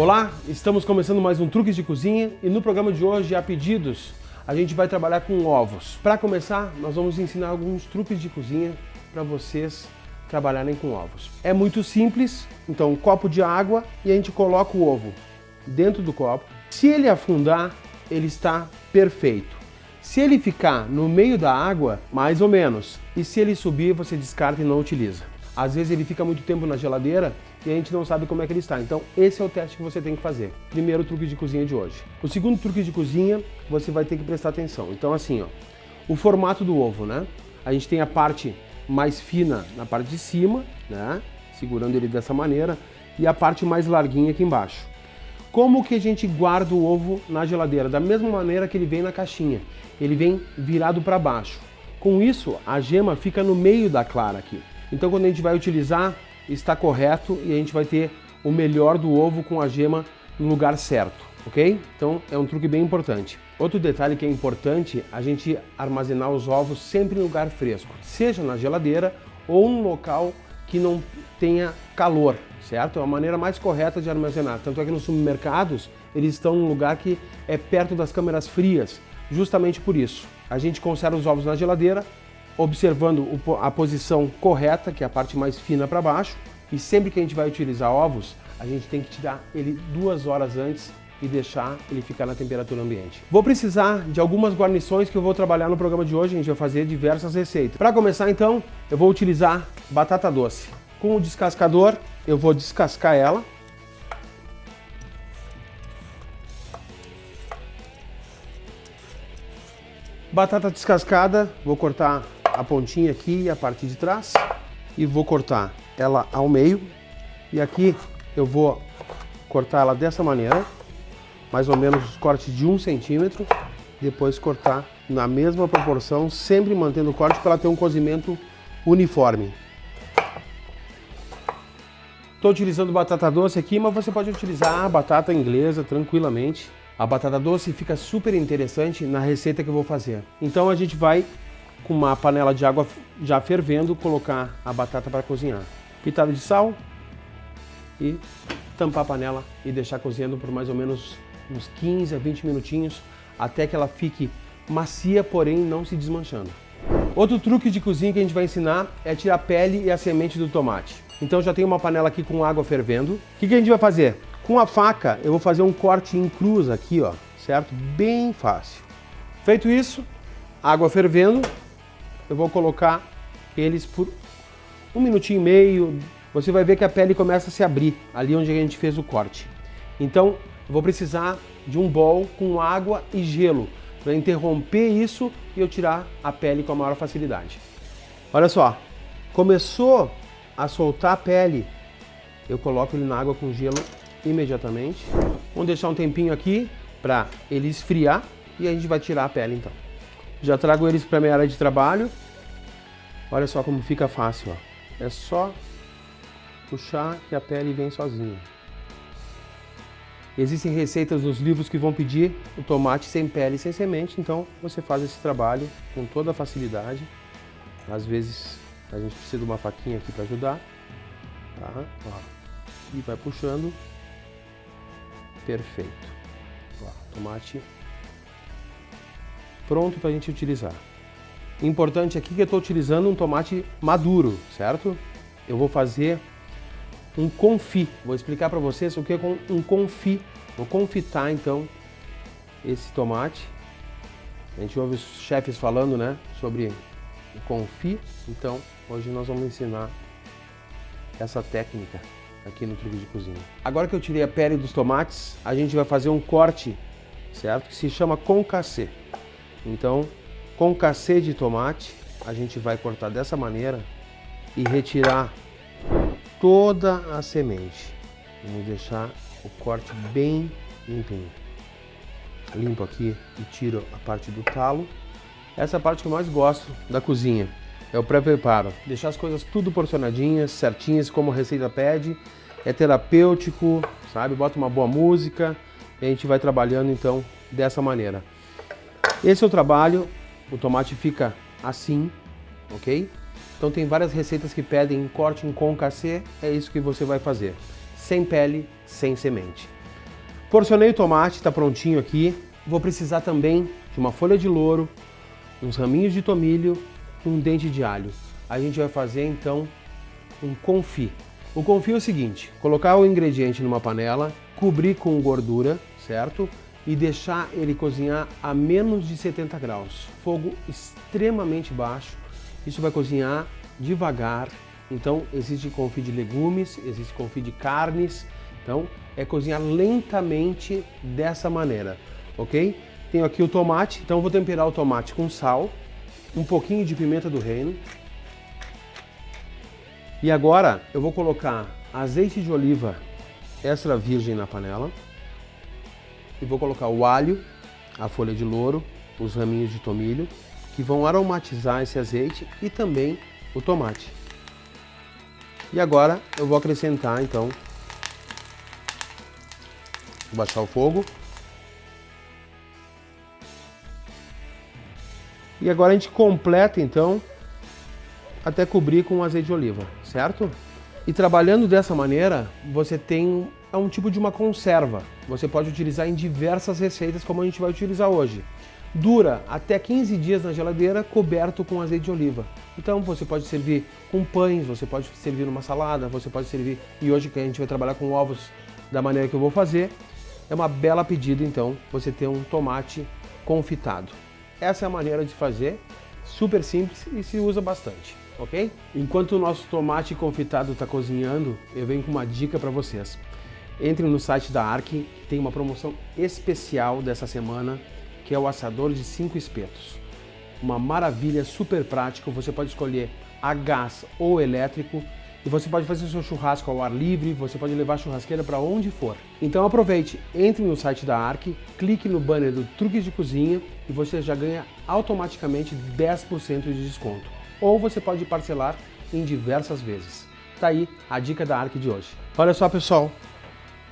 Olá, estamos começando mais um Truques de Cozinha e no programa de hoje, a pedidos, a gente vai trabalhar com ovos. Para começar, nós vamos ensinar alguns truques de cozinha para vocês trabalharem com ovos. É muito simples, então um copo de água e a gente coloca o ovo dentro do copo. Se ele afundar, ele está perfeito. Se ele ficar no meio da água, mais ou menos, e se ele subir, você descarta e não utiliza. Às vezes ele fica muito tempo na geladeira e a gente não sabe como é que ele está. Então esse é o teste que você tem que fazer. Primeiro truque de cozinha de hoje. O segundo truque de cozinha, você vai ter que prestar atenção. Então assim, ó, o formato do ovo, né? A gente tem a parte mais fina na parte de cima, né? Segurando ele dessa maneira, e a parte mais larguinha aqui embaixo. Como que a gente guarda o ovo na geladeira? Da mesma maneira que ele vem na caixinha. Ele vem virado para baixo. Com isso, a gema fica no meio da clara aqui. Então quando a gente vai utilizar, está correto e a gente vai ter o melhor do ovo com a gema no lugar certo, ok? Então é um truque bem importante. Outro detalhe que é importante, a gente armazenar os ovos sempre em lugar fresco, seja na geladeira ou num local que não tenha calor, certo? É a maneira mais correta de armazenar. Tanto é que nos supermercados eles estão num lugar que é perto das câmeras frias, justamente por isso. A gente conserva os ovos na geladeira, observando a posição correta, que é a parte mais fina para baixo, e sempre que a gente vai utilizar ovos, a gente tem que tirar ele 2 horas antes e deixar ele ficar na temperatura ambiente. Vou precisar de algumas guarnições que eu vou trabalhar no programa de hoje, a gente vai fazer diversas receitas. Para começar então, eu vou utilizar batata doce. Com o descascador, eu vou descascar ela. Batata descascada, vou cortar a pontinha aqui e a parte de trás e vou cortar ela ao meio, e aqui eu vou cortar ela dessa maneira, mais ou menos os cortes de 1 centímetro, depois cortar na mesma proporção, sempre mantendo o corte para ela ter um cozimento uniforme. Estou utilizando batata doce aqui, mas você pode utilizar a batata inglesa tranquilamente. A batata doce fica super interessante na receita que eu vou fazer. Então a gente vai, com uma panela de água já fervendo, colocar a batata para cozinhar. Pitada de sal e tampar a panela e deixar cozinhando por mais ou menos uns 15 a 20 minutinhos, até que ela fique macia, porém não se desmanchando. Outro truque de cozinha que a gente vai ensinar é tirar a pele e a semente do tomate. Então já tenho uma panela aqui com água fervendo. O que a gente vai fazer? Com a faca eu vou fazer um corte em cruz aqui, ó, certo? Bem fácil. Feito isso, água fervendo, eu vou colocar eles por 1 minutinho e meio. Você vai ver que a pele começa a se abrir, ali onde a gente fez o corte. Então, eu vou precisar de um bowl com água e gelo para interromper isso e eu tirar a pele com a maior facilidade. Olha só, começou a soltar a pele, eu coloco ele na água com gelo imediatamente. Vamos deixar um tempinho aqui para ele esfriar e a gente vai tirar a pele então. Já trago eles para minha área de trabalho. Olha só como fica fácil, ó. É só puxar que a pele vem sozinha. Existem receitas nos livros que vão pedir o tomate sem pele e sem semente, então você faz esse trabalho com toda a facilidade. Às vezes a gente precisa de uma faquinha aqui para ajudar, tá? Ó. E vai puxando. Perfeito. Ó, tomate pronto para a gente utilizar. Importante aqui que eu estou utilizando um tomate maduro, certo? Eu vou fazer um confit. Vou explicar para vocês o que é um confit. Vou confitar então esse tomate. A gente ouve os chefes falando, né, sobre o confit. Então hoje nós vamos ensinar essa técnica aqui no Truque de Cozinha. Agora que eu tirei a pele dos tomates, a gente vai fazer um corte, certo? Que se chama concassé. Então, concassé de tomate, a gente vai cortar dessa maneira e retirar toda a semente. Vamos deixar o corte bem limpinho. Limpo aqui e tiro a parte do talo. Essa é a parte que eu mais gosto da cozinha. É o pré-preparo. Deixar as coisas tudo porcionadinhas, certinhas, como a receita pede. É terapêutico, sabe? Bota uma boa música e a gente vai trabalhando então dessa maneira. Esse é o trabalho. O tomate fica assim, ok? Então tem várias receitas que pedem corte em concassé. É isso que você vai fazer. Sem pele, sem semente. Porcionei o tomate, está prontinho aqui. Vou precisar também de uma folha de louro, uns raminhos de tomilho e um dente de alho. A gente vai fazer então um confit. O confit é o seguinte, colocar o ingrediente numa panela, cobrir com gordura, certo? E deixar ele cozinhar a menos de 70 graus. Fogo extremamente baixo. Isso vai cozinhar devagar. Então existe confit de legumes, existe confit de carnes. Então é cozinhar lentamente dessa maneira, ok? Tenho aqui o tomate, então eu vou temperar o tomate com sal, um pouquinho de pimenta do reino. E agora eu vou colocar azeite de oliva extra virgem na panela. E vou colocar o alho, a folha de louro, os raminhos de tomilho, que vão aromatizar esse azeite e também o tomate. E agora eu vou acrescentar então, vou baixar o fogo. E agora a gente completa então até cobrir com azeite de oliva, certo? E trabalhando dessa maneira, você tem um tipo de uma conserva. Você pode utilizar em diversas receitas como a gente vai utilizar hoje. Dura até 15 dias na geladeira, coberto com azeite de oliva. Então você pode servir com pães, você pode servir numa salada, você pode servir... E hoje que a gente vai trabalhar com ovos da maneira que eu vou fazer, é uma bela pedida então você ter um tomate confitado. Essa é a maneira de fazer, super simples e se usa bastante, ok? Enquanto o nosso tomate confitado está cozinhando, eu venho com uma dica para vocês. Entre no site da Archi, tem uma promoção especial dessa semana, que é o assador de 5 espetos. Uma maravilha, super prático, você pode escolher a gás ou elétrico, e você pode fazer o seu churrasco ao ar livre, você pode levar a churrasqueira para onde for. Então aproveite, entre no site da Archi, clique no banner do Truques de Cozinha e você já ganha automaticamente 10% de desconto. Ou você pode parcelar em diversas vezes. Tá aí a dica da Archi de hoje. Olha só, pessoal,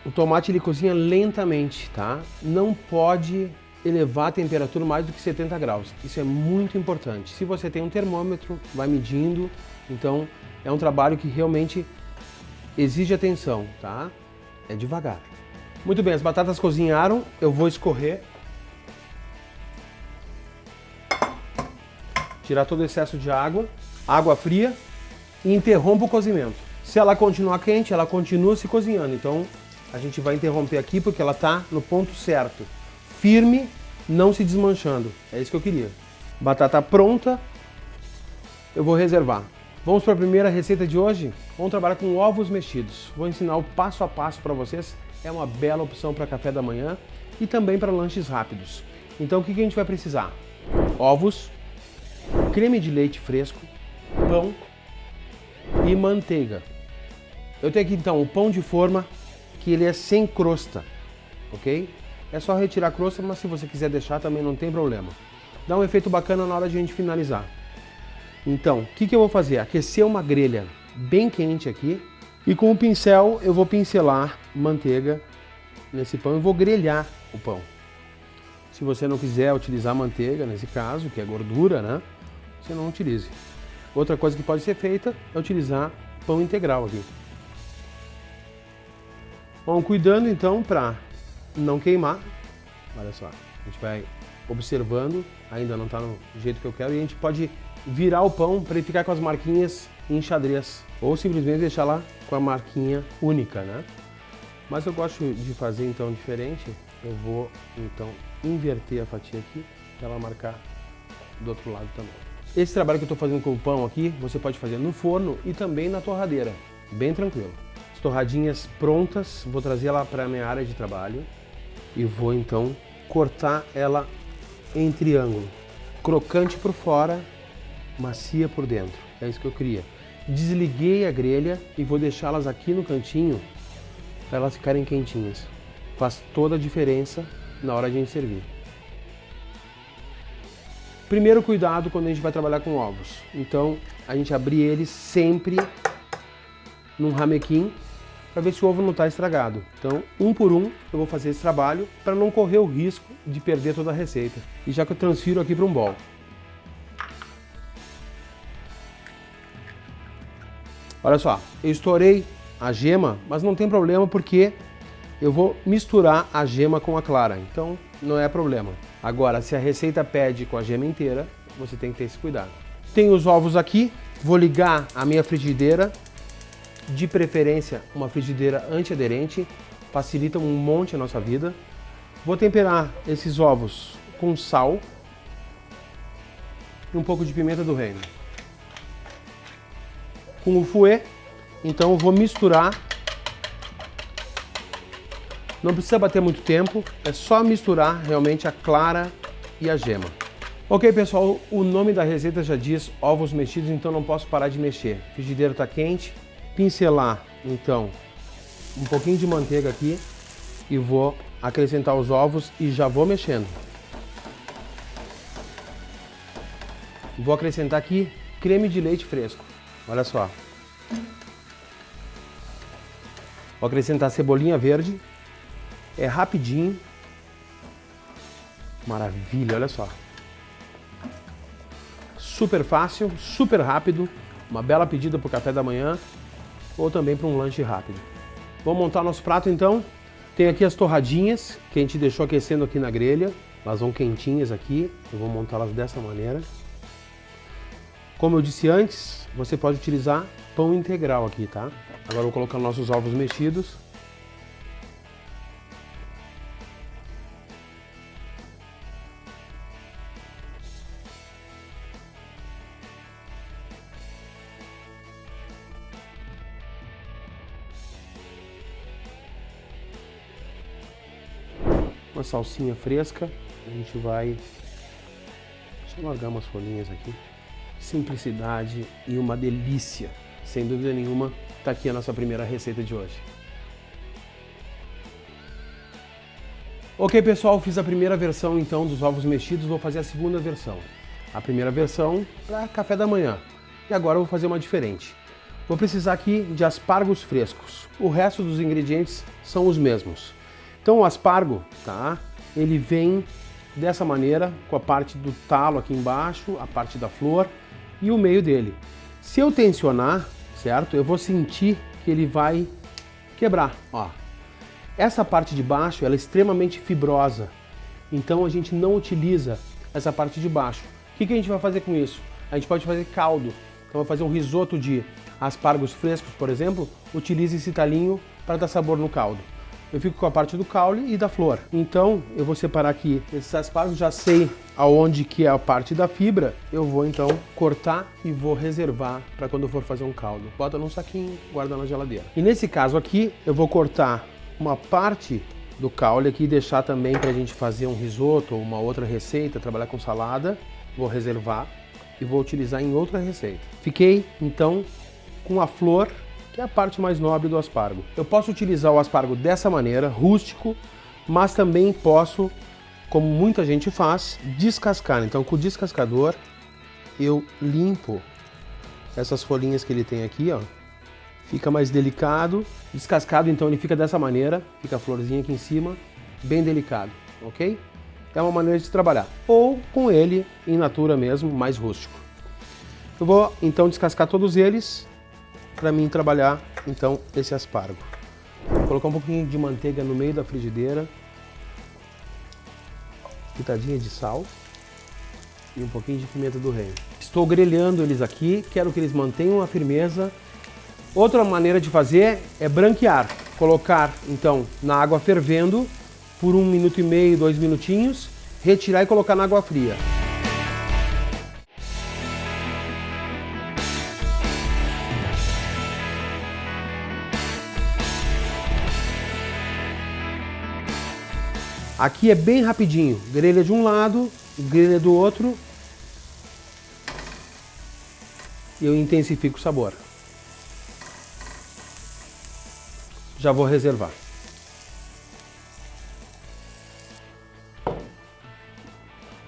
o tomate ele cozinha lentamente, tá? Não pode elevar a temperatura mais do que 70 graus. Isso é muito importante. Se você tem um termômetro, vai medindo, então é um trabalho que realmente exige atenção, tá? É devagar. Muito bem, as batatas cozinharam, eu vou escorrer. Tirar todo o excesso de água, água fria e interrompo o cozimento. Se ela continuar quente, ela continua se cozinhando, então a gente vai interromper aqui porque ela está no ponto certo. Firme, não se desmanchando. É isso que eu queria. Batata pronta, eu vou reservar. Vamos para a primeira receita de hoje? Vamos trabalhar com ovos mexidos. Vou ensinar o passo a passo para vocês. É uma bela opção para café da manhã e também para lanches rápidos. Então o que a gente vai precisar? Ovos, creme de leite fresco, pão e manteiga. Eu tenho aqui então o pão de forma, que ele é sem crosta, ok? É só retirar a crosta, mas se você quiser deixar também não tem problema. Dá um efeito bacana na hora de a gente finalizar. Então, o que eu vou fazer? Aquecer uma grelha bem quente aqui e com o pincel eu vou pincelar manteiga nesse pão e vou grelhar o pão. Se você não quiser utilizar manteiga, nesse caso, que é gordura, né? Você não utilize. Outra coisa que pode ser feita é utilizar pão integral aqui. Bom, cuidando então para não queimar. Olha só, a gente vai observando, ainda não está no jeito que eu quero, e a gente pode virar o pão para ele ficar com as marquinhas em xadrez, ou simplesmente deixar lá com a marquinha única, né? Mas eu gosto de fazer então diferente, eu vou então inverter a fatia aqui para ela marcar do outro lado também. Esse trabalho que eu estou fazendo com o pão aqui, você pode fazer no forno e também na torradeira, bem tranquilo. As torradinhas prontas, vou trazer ela para a minha área de trabalho e vou então cortar ela em triângulo, crocante por fora, macia por dentro. É isso que eu queria. Desliguei a grelha e vou deixá-las aqui no cantinho para elas ficarem quentinhas. Faz toda a diferença na hora de a gente servir. Primeiro cuidado quando a gente vai trabalhar com ovos. Então a gente abrir eles sempre num ramequim para ver se o ovo não está estragado. Então, um por um, eu vou fazer esse trabalho para não correr o risco de perder toda a receita. E já que eu transfiro aqui para um bowl. Olha só, eu estourei a gema, mas não tem problema porque eu vou misturar a gema com a clara, então não é problema. Agora, se a receita pede com a gema inteira, você tem que ter esse cuidado. Tenho os ovos aqui, vou ligar a minha frigideira, de preferência uma frigideira antiaderente, facilita um monte a nossa vida. Vou temperar esses ovos com sal e um pouco de pimenta do reino. Com o fouet, então eu vou misturar. Não precisa bater muito tempo, é só misturar realmente a clara e a gema. Ok, pessoal, o nome da receita já diz ovos mexidos, então não posso parar de mexer. A frigideira está quente, pincelar então um pouquinho de manteiga aqui e vou acrescentar os ovos e já vou mexendo. Vou acrescentar aqui creme de leite fresco, olha só. Vou acrescentar cebolinha verde, é rapidinho, maravilha, olha só. Super fácil, super rápido, uma bela pedida para o café da manhã ou também para um lanche rápido. Vamos montar nosso prato então. Tem aqui as torradinhas que a gente deixou aquecendo aqui na grelha, elas vão quentinhas aqui, eu vou montá-las dessa maneira. Como eu disse antes, você pode utilizar pão integral aqui, tá? Agora eu vou colocar nossos ovos mexidos. Uma salsinha fresca, a gente vai só largar umas folhinhas aqui. Simplicidade e uma delícia, sem dúvida nenhuma, tá aqui a nossa primeira receita de hoje. Ok, pessoal, fiz a primeira versão então dos ovos mexidos, vou fazer a segunda versão. A primeira versão para café da manhã e agora eu vou fazer uma diferente. Vou precisar aqui de aspargos frescos, o resto dos ingredientes são os mesmos. Então o aspargo, tá? Ele vem dessa maneira, com a parte do talo aqui embaixo, a parte da flor e o meio dele. Se eu tensionar, certo? Eu vou sentir que ele vai quebrar, ó. Essa parte de baixo, ela é extremamente fibrosa, então a gente não utiliza essa parte de baixo. O que a gente vai fazer com isso? A gente pode fazer caldo. Então, vai fazer um risoto de aspargos frescos, por exemplo, utilize esse talinho para dar sabor no caldo. Eu fico com a parte do caule e da flor. Então, eu vou separar aqui esses aspargos, já sei aonde que é a parte da fibra. Eu vou então cortar e vou reservar para quando eu for fazer um caldo. Bota num saquinho, guarda na geladeira. E nesse caso aqui, eu vou cortar uma parte do caule aqui e deixar também para a gente fazer um risoto ou uma outra receita, trabalhar com salada. Vou reservar e vou utilizar em outra receita. Fiquei então com a flor, que é a parte mais nobre do aspargo. Eu posso utilizar o aspargo dessa maneira, rústico, mas também posso, como muita gente faz, descascar. Então, com o descascador, eu limpo essas folhinhas que ele tem aqui, ó. Fica mais delicado. Descascado, então, ele fica dessa maneira, fica a florzinha aqui em cima, bem delicado, ok? É uma maneira de se trabalhar. Ou com ele in natura mesmo, mais rústico. Eu vou, então, descascar todos eles para mim trabalhar então esse aspargo. Vou colocar um pouquinho de manteiga no meio da frigideira, pitadinha de sal e um pouquinho de pimenta do reino. Estou grelhando eles aqui, quero que eles mantenham a firmeza. Outra maneira de fazer é branquear, colocar então na água fervendo por 1 minuto e meio, 2 minutinhos, retirar e colocar na água fria. Aqui é bem rapidinho, grelha de um lado, grelha do outro e eu intensifico o sabor. Já vou reservar.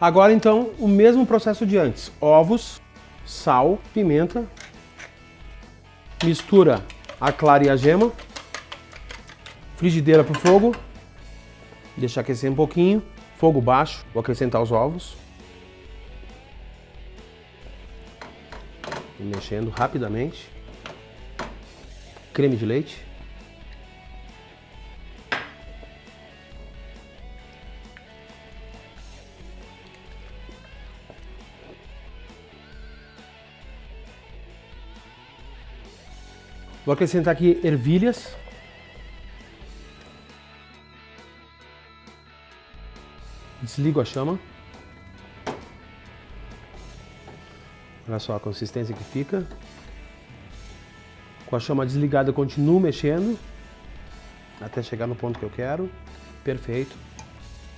Agora então o mesmo processo de antes, ovos, sal, pimenta, mistura a clara e a gema, frigideira para o fogo. Deixar aquecer um pouquinho, fogo baixo, vou acrescentar os ovos. E mexendo rapidamente. Creme de leite. Vou acrescentar aqui ervilhas. Desligo a chama. Olha só a consistência que fica. Com a chama desligada eu continuo mexendo até chegar no ponto que eu quero. Perfeito.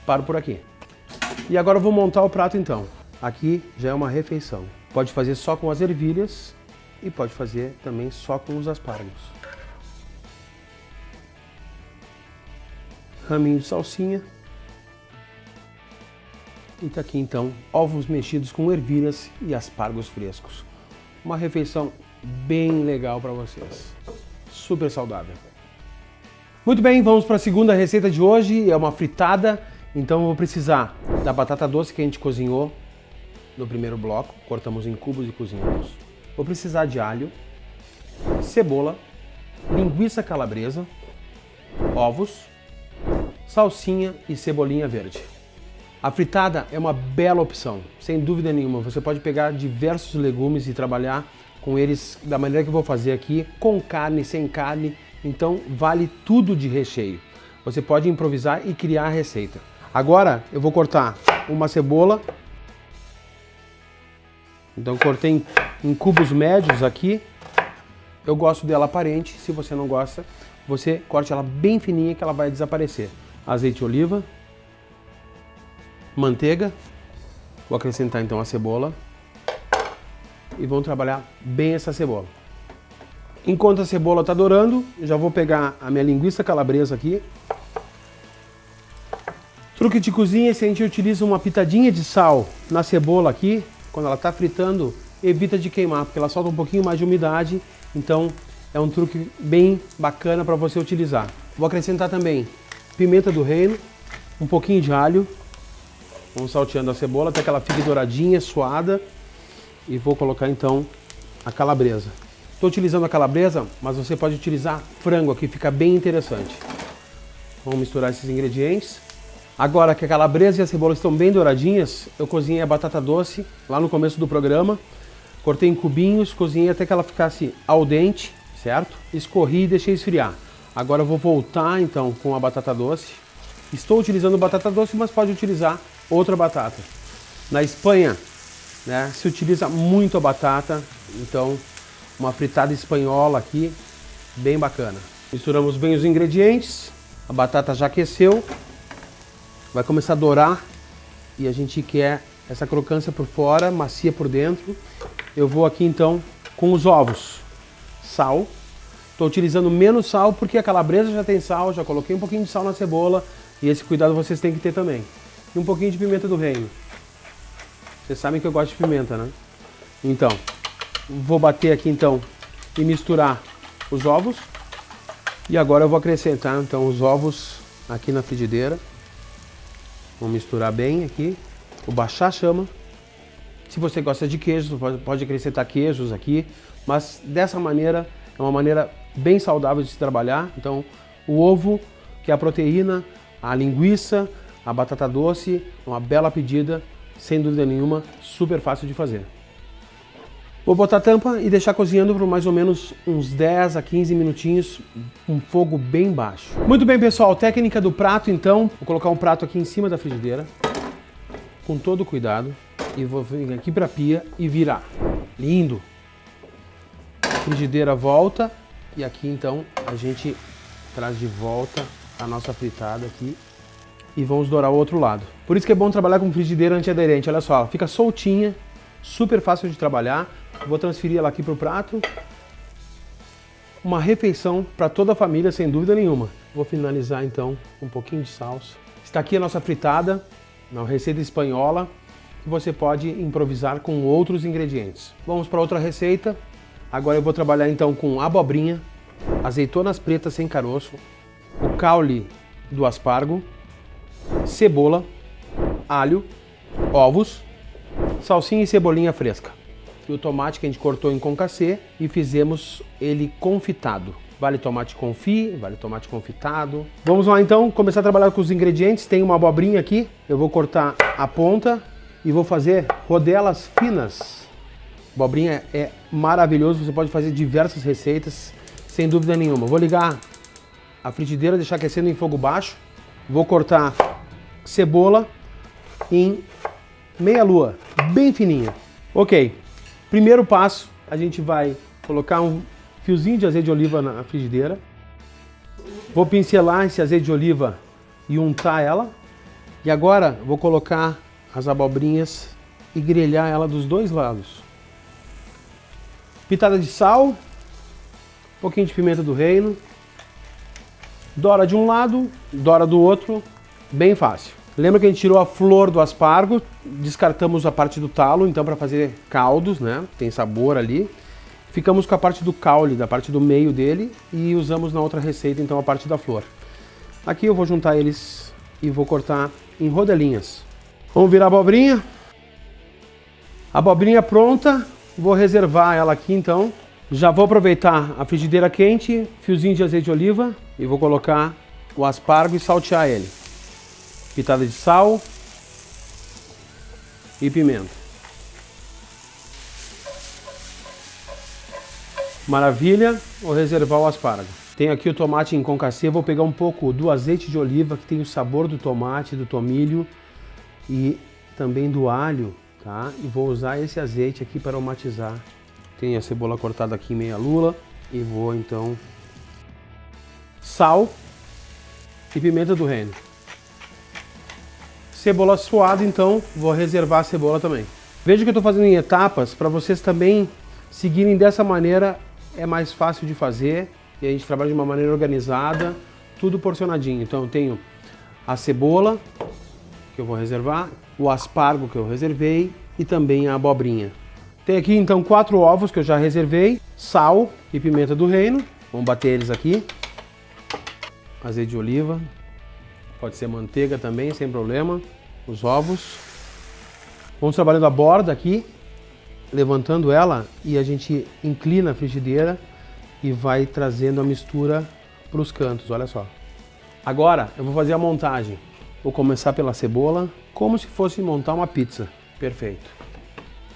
Paro por aqui. E agora eu vou montar o prato então. Aqui já é uma refeição. Pode fazer só com as ervilhas e pode fazer também só com os aspargos. Raminho de salsinha. E tá aqui então ovos mexidos com ervilhas e aspargos frescos. Uma refeição bem legal para vocês. Super saudável. Muito bem, vamos para a segunda receita de hoje. É uma fritada. Então eu vou precisar da batata doce que a gente cozinhou no primeiro bloco. Cortamos em cubos e cozinhamos. Vou precisar de alho, cebola, linguiça calabresa, ovos, salsinha e cebolinha verde. A fritada é uma bela opção, sem dúvida nenhuma. Você pode pegar diversos legumes e trabalhar com eles da maneira que eu vou fazer aqui, com carne, sem carne. Então vale tudo de recheio. Você pode improvisar e criar a receita. Agora eu vou cortar uma cebola. Então cortei em cubos médios aqui. Eu gosto dela aparente. Se você não gosta, você corte ela bem fininha que ela vai desaparecer. Azeite de oliva. Manteiga. Vou acrescentar então a cebola. E vamos trabalhar bem essa cebola. Enquanto a cebola está dourando, já vou pegar a minha linguiça calabresa aqui. Truque de cozinha, se a gente utiliza uma pitadinha de sal na cebola aqui, quando ela está fritando, evita de queimar, porque ela solta um pouquinho mais de umidade, então é um truque bem bacana para você utilizar. Vou acrescentar também pimenta do reino, um pouquinho de alho, vamos salteando a cebola até que ela fique douradinha, suada, e vou colocar então a calabresa. Estou utilizando a calabresa, mas você pode utilizar frango aqui, fica bem interessante. Vamos misturar esses ingredientes. Agora que a calabresa e a cebola estão bem douradinhas, eu cozinhei a batata doce lá no começo do programa. Cortei em cubinhos, cozinhei até que ela ficasse al dente, certo? Escorri e deixei esfriar. Agora eu vou voltar então com a batata doce. Estou utilizando batata doce, mas pode utilizar outra batata. Na Espanha, né, se utiliza muito a batata, então uma fritada espanhola aqui, bem bacana. Misturamos bem os ingredientes, a batata já aqueceu. Vai começar a dourar e a gente quer essa crocância por fora, macia por dentro. Eu vou aqui então com os ovos. Sal. Estou utilizando menos sal porque a calabresa já tem sal, já coloquei um pouquinho de sal na cebola e esse cuidado vocês têm que ter também. E um pouquinho de pimenta do reino. Vocês sabem que eu gosto de pimenta, né? Então, vou bater aqui então e misturar os ovos. E agora eu vou acrescentar então os ovos aqui na frigideira. Vamos misturar bem aqui, vou baixar a chama. Se você gosta de queijos, pode acrescentar queijos aqui, mas dessa maneira é uma maneira bem saudável de se trabalhar. Então, o ovo, que é a proteína, a linguiça, a batata doce, uma bela pedida, sem dúvida nenhuma, super fácil de fazer. Vou botar a tampa e deixar cozinhando por mais ou menos uns 10 a 15 minutinhos, com fogo bem baixo. Muito bem, pessoal, técnica do prato então. Vou colocar um prato aqui em cima da frigideira, com todo cuidado, e vou vir aqui para a pia e virar. Lindo! A frigideira volta e aqui então a gente traz de volta a nossa fritada aqui e vamos dourar o outro lado. Por isso que é bom trabalhar com frigideira antiaderente. Olha só, ela fica soltinha, super fácil de trabalhar. Vou transferir ela aqui para o prato. Uma refeição para toda a família, sem dúvida nenhuma. Vou finalizar então com um pouquinho de salsa. Está aqui a nossa fritada, uma receita espanhola, que você pode improvisar com outros ingredientes. Vamos para outra receita. Agora eu vou trabalhar então com abobrinha, azeitonas pretas sem caroço, o caule do aspargo, cebola, alho, ovos, salsinha e cebolinha fresca. E o tomate que a gente cortou em concassê e fizemos ele confitado. Vale tomate confit, vale tomate confitado. Vamos lá então começar a trabalhar com os ingredientes. Tem uma abobrinha aqui, eu vou cortar a ponta e vou fazer rodelas finas. Abobrinha é maravilhoso, você pode fazer diversas receitas. sem dúvida nenhuma. Vou ligar a frigideira, deixar aquecendo em fogo baixo. Vou cortar cebola em meia lua, bem fininha. Ok, primeiro passo, a gente vai colocar um fiozinho de azeite de oliva na frigideira. Vou pincelar esse azeite de oliva e untar ela. E agora vou colocar as abobrinhas e grelhar ela dos dois lados. Pitada de sal, um pouquinho de pimenta do reino. Dora de um lado, dora do outro, bem fácil. Lembra que a gente tirou a flor do aspargo, descartamos a parte do talo, então para fazer caldos, né? Tem sabor ali. Ficamos com a parte do caule, da parte do meio dele, e usamos na outra receita então a parte da flor. Aqui eu vou juntar eles e vou cortar em rodelinhas. Vamos virar a abobrinha. Abobrinha pronta, vou reservar ela aqui então. Já vou aproveitar a frigideira quente, fiozinho de azeite de oliva e vou colocar o aspargo e saltear ele. Pitada de sal e pimenta. Maravilha, vou reservar o aspargo. Tenho aqui o tomate em concassê, vou pegar um pouco do azeite de oliva que tem o sabor do tomate, do tomilho e também do alho, tá? E vou usar esse azeite aqui para aromatizar. Tenho a cebola cortada aqui em meia lula e vou então sal e pimenta do reino. Cebola suada, então vou reservar a cebola também. Veja que eu estou fazendo em etapas para vocês também seguirem dessa maneira, é mais fácil de fazer e a gente trabalha de uma maneira organizada, tudo porcionadinho. Então eu tenho a cebola que eu vou reservar, o aspargo que eu reservei e também a abobrinha. Tem aqui então 4 ovos que eu já reservei, sal e pimenta do reino. Vamos bater eles aqui. Azeite de oliva, pode ser manteiga também, sem problema. Os ovos. Vamos trabalhando a borda aqui, levantando ela e a gente inclina a frigideira e vai trazendo a mistura para os cantos, olha só. Agora eu vou fazer a montagem. Vou começar pela cebola, como se fosse montar uma pizza. Perfeito.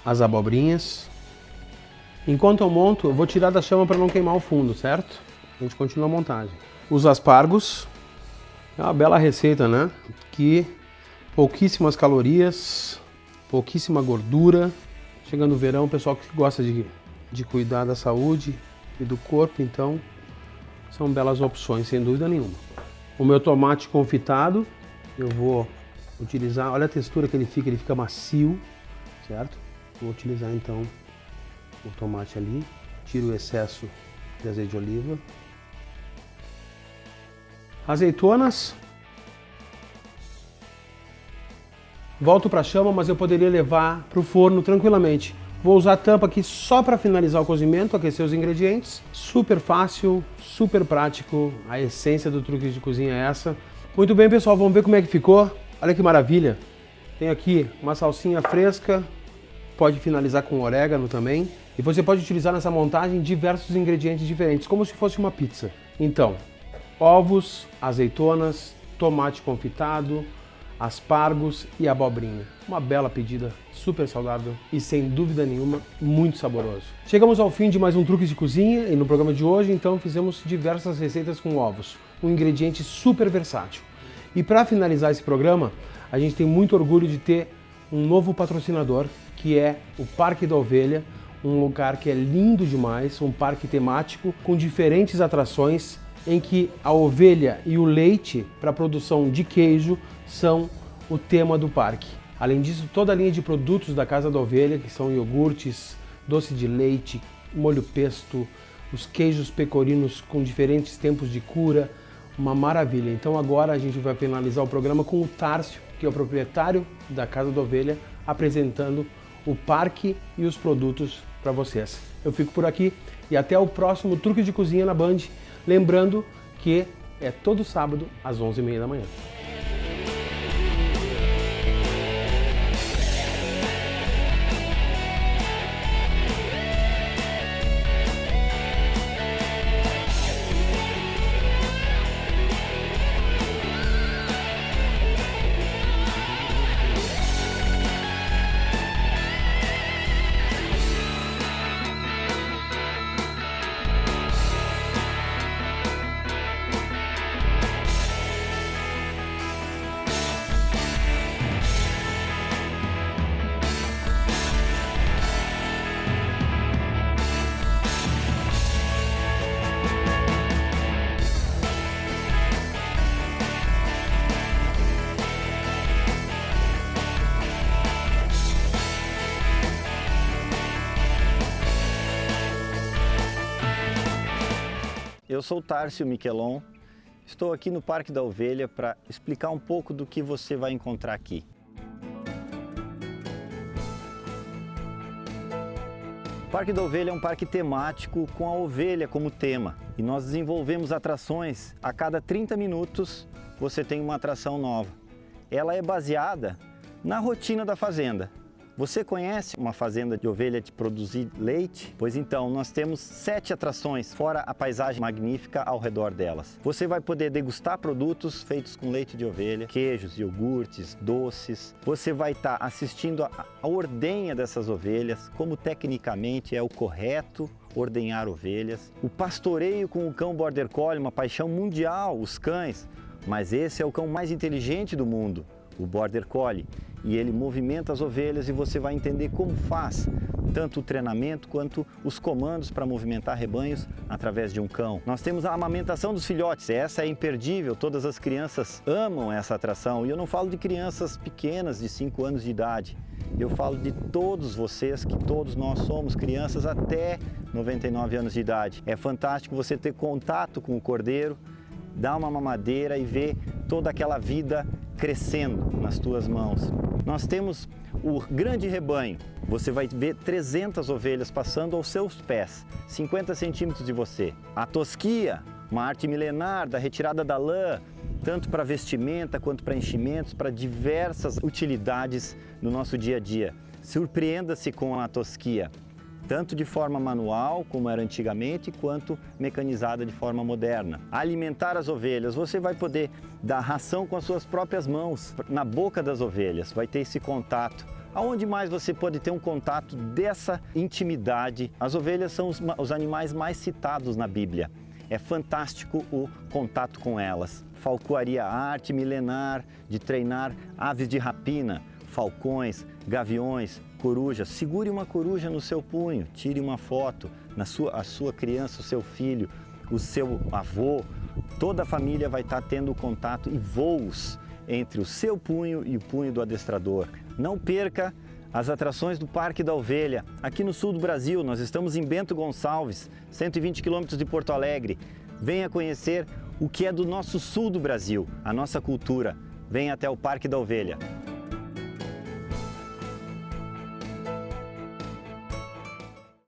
As abobrinhas. Enquanto eu monto, eu vou tirar da chama para não queimar o fundo, certo? A gente continua a montagem. Os aspargos. É uma bela receita, né? Que pouquíssimas calorias, pouquíssima gordura. Chegando o verão, o pessoal que gosta de cuidar da saúde e do corpo, então são belas opções, sem dúvida nenhuma. O meu tomate confitado, eu vou utilizar, olha a textura que ele fica macio, certo? Vou utilizar então o tomate ali, tiro o excesso de azeite de oliva. Azeitonas. Volto para a chama, mas eu poderia levar para o forno tranquilamente. Vou usar a tampa aqui só para finalizar o cozimento, aquecer os ingredientes. Super fácil, super prático, a essência do truque de cozinha é essa. Muito bem, pessoal, vamos ver como é que ficou. Olha que maravilha. Tem aqui uma salsinha fresca, pode finalizar com orégano também. E você pode utilizar nessa montagem diversos ingredientes diferentes, como se fosse uma pizza. Então, ovos, azeitonas, tomate confitado, aspargos e abobrinha. Uma bela pedida, super saudável e sem dúvida nenhuma muito saboroso. Chegamos ao fim de mais um Truques de Cozinha e no programa de hoje então fizemos diversas receitas com ovos, um ingrediente super versátil. E para finalizar esse programa, a gente tem muito orgulho de ter um novo patrocinador, que é o Parque da Ovelha, um lugar que é lindo demais, um parque temático com diferentes atrações em que a ovelha e o leite para a produção de queijo são o tema do parque. Além disso, toda a linha de produtos da Casa da Ovelha, que são iogurtes, doce de leite, molho pesto, os queijos pecorinos com diferentes tempos de cura, uma maravilha. Então agora a gente vai finalizar o programa com o Tárcio, que é o proprietário da Casa da Ovelha, apresentando o parque e os produtos para vocês. Eu fico por aqui e até o próximo Truque de Cozinha na Band. Lembrando que é todo sábado às 11h30 da manhã. eu sou Tárcio Miquelon, estou aqui no Parque da Ovelha para explicar um pouco do que você vai encontrar aqui. O Parque da Ovelha é um parque temático com a ovelha como tema e nós desenvolvemos atrações. A cada 30 minutos você tem uma atração nova. Ela é baseada na rotina da fazenda. Você conhece uma fazenda de ovelha de produzir leite? Pois então, nós temos 7 atrações, fora a paisagem magnífica ao redor delas. Você vai poder degustar produtos feitos com leite de ovelha, queijos, iogurtes, doces. Você vai estar assistindo a ordenha dessas ovelhas, como tecnicamente é o correto ordenhar ovelhas. O pastoreio com o cão Border Collie, uma paixão mundial, os cães. Mas esse é o cão mais inteligente do mundo, o Border Collie. E ele movimenta as ovelhas e você vai entender como faz tanto o treinamento quanto os comandos para movimentar rebanhos através de um cão. Nós temos a amamentação dos filhotes, essa é imperdível, todas as crianças amam essa atração. E eu não falo de crianças pequenas de 5 anos de idade, eu falo de todos vocês, que todos nós somos crianças até 99 anos de idade. É fantástico você ter contato com o cordeiro, dar uma mamadeira e ver toda aquela vida crescendo nas tuas mãos. Nós temos o grande rebanho. Você vai ver 300 ovelhas passando aos seus pés, 50 centímetros de você. A tosquia, uma arte milenar da retirada da lã, tanto para vestimenta quanto para enchimentos, para diversas utilidades no nosso dia a dia. Surpreenda-se com a tosquia, tanto de forma manual, como era antigamente, quanto mecanizada de forma moderna. Alimentar as ovelhas, você vai poder dar ração com as suas próprias mãos, na boca das ovelhas, vai ter esse contato. Aonde mais você pode ter um contato dessa intimidade? As ovelhas são os animais mais citados na Bíblia. É fantástico o contato com elas. Falcoaria, a arte milenar de treinar aves de rapina, falcões, gaviões, corujas. Segure uma coruja no seu punho, tire uma foto, a sua criança, o seu filho, o seu avô, toda a família vai estar tendo contato e voos entre o seu punho e o punho do adestrador. Não perca as atrações do Parque da Ovelha, aqui no sul do Brasil. Nós estamos em Bento Gonçalves, 120 quilômetros de Porto Alegre. Venha conhecer o que é do nosso sul do Brasil, a nossa cultura. Venha até o Parque da Ovelha.